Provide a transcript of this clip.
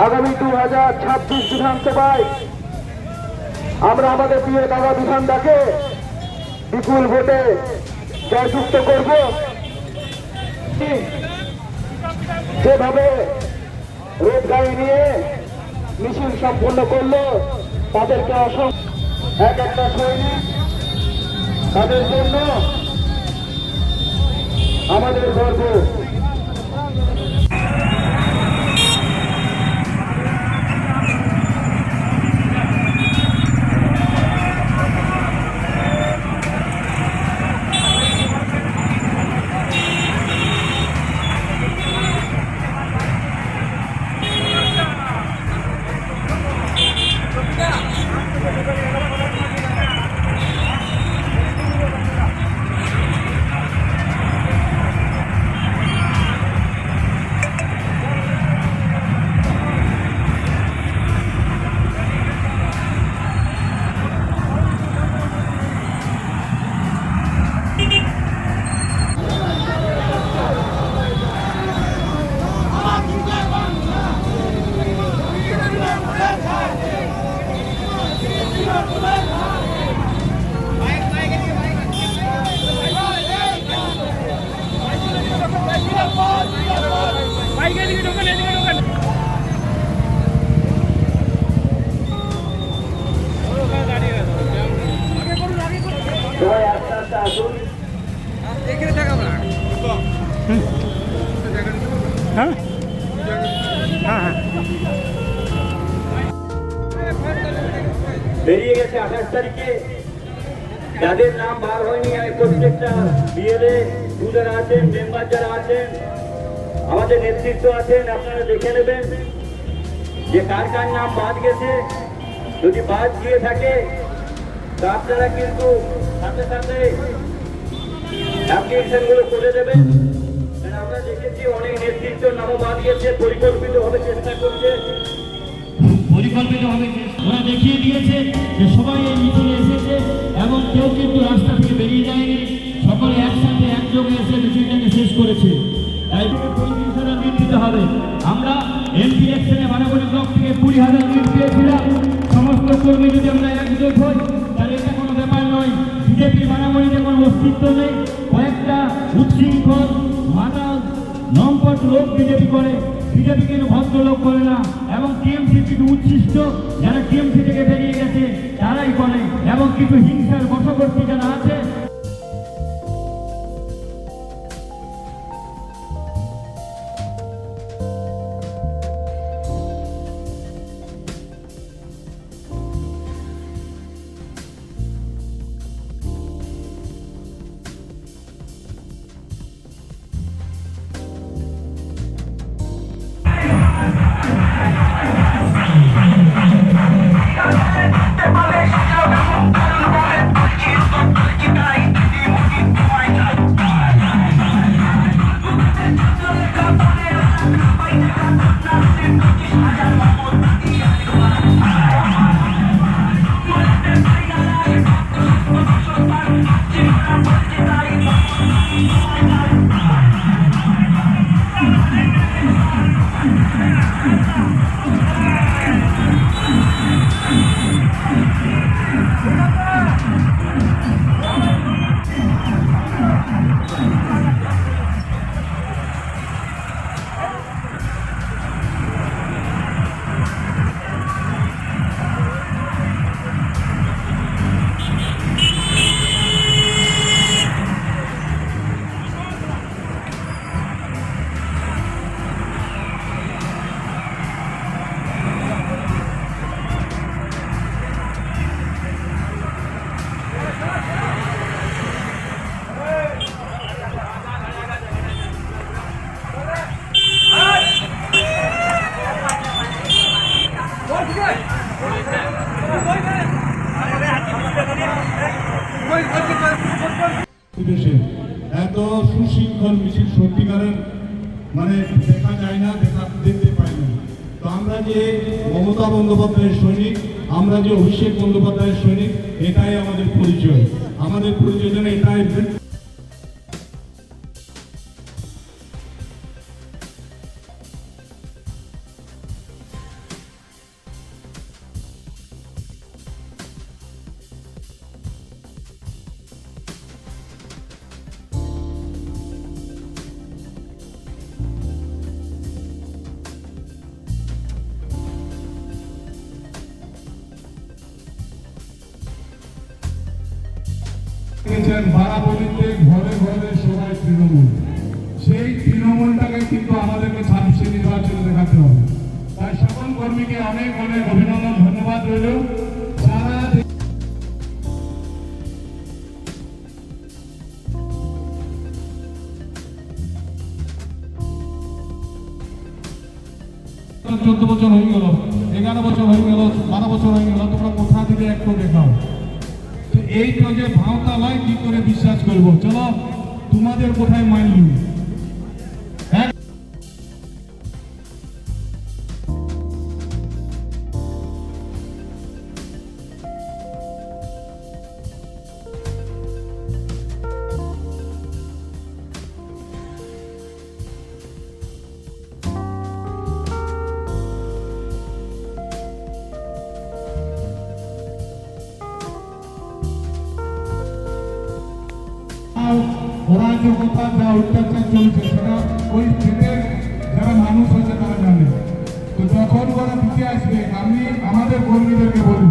আগামী 2026 বিধানসভায় আমরা আমাদের প্রিয় দাদা বিধানদাকে বিপুল ভোটে জয়যুক্ত করব। যেভাবে রোড গাড়ি নিয়ে মিছিল সম্পন্ন করলো তাদেরকে এক একটা সৈনিক, তাদের জন্য আমাদের গর্ব। বেরিয়ে গেছে 28 তারিখে, যাদের নাম বার হয়নি প্রত্যেকটা বিএলএ যারা আছেন, মেম্বার যারা আছেন, আমাদের নেতৃত্ব আছেন, আপনারা দেখে নেবেন যে কার কার নাম বাদ গেছে। যদি বাদ গিয়ে থাকে তা আপনারা কিন্তু সাথে সাথে অ্যাপ্লিকেশন গুলো করে দেবেন। আমরা দেখেছি অনেক নেতৃত্বের নামও বাদ গেছে, পরিকল্পিতভাবে চেষ্টা করছে, পরিকল্পিতভাবে ওরা দেখিয়ে দিয়েছে যে সবাই এই মিছিলে এসেছে এবং কেউ কিন্তু রাস্তা থেকে বেরিয়ে যায়নি, সকলে একসাথে একযোগে এসে মিছিলটাকে শেষ করেছে। তাই থেকে পরিবেশনা লিড দিতে হবে। আমরা এমপি ইলেকশনে বানাবলী ব্লক থেকে 20,000 লিড পেয়েছিলাম। সমস্ত কর্মী যদি আমরা একজোট হই তাহলে এটা কোনো ব্যাপার নয়। বিজেপির বানাবলীতে কোনো অস্তিত্ব নেই, কয়েকটা উচ্ছৃঙ্খল মাতাল নম্পট লোক বিজেপি করে, বিজেপি কিন্তু ভদ্রলোক করে না। এবং টিএমসি কিছু উচ্ছিষ্ট যারা টিএমসি থেকে বেরিয়ে গেছে তারাই করে, এবং কিছু হিংসার বশবর্তী যারা আছে। এত সুশৃঙ্খল মিছিল সত্যিকারের মানে দেখা যায় না, দেখতে পাই না। তো আমরা যে মমতা বন্দ্যোপাধ্যায়ের সৈনিক, আমরা যে অভিষেক বন্দ্যোপাধ্যায়ের সৈনিক, এটাই আমাদের পরিচয়। আমাদের পরিচয় জন্য এটাই বলেছিলেন বারাবণীতে ঘরে ঘরে সবাই তৃণমূল, সেই তৃণমূলটাকে কিন্তু আমাদেরকে 26শে নির্বাচনে দেখাতে হবে। তাই সকল কর্মীকে অনেক অনেক অভিনন্দন, ধন্যবাদ রইল। সারা দেশ 14 বছর হয়ে গেল, 11 বছর হয়ে গেল, 12 বছর হয়ে গেল, তোমরা কোথা দিলে একটু দেখাও। তো এই তো যে ভাওতালায় কি করে বিশ্বাস করবো? চলো তোমাদের কোথায় মানলু। অরাজকতা যা অত্যাচার চলছে সেটা ওই স্টেটের যারা মানুষ হয়েছে তারা জানে। তো যখন ওরা দিতে আসবে, আমি আমাদের কর্মীদেরকে বলি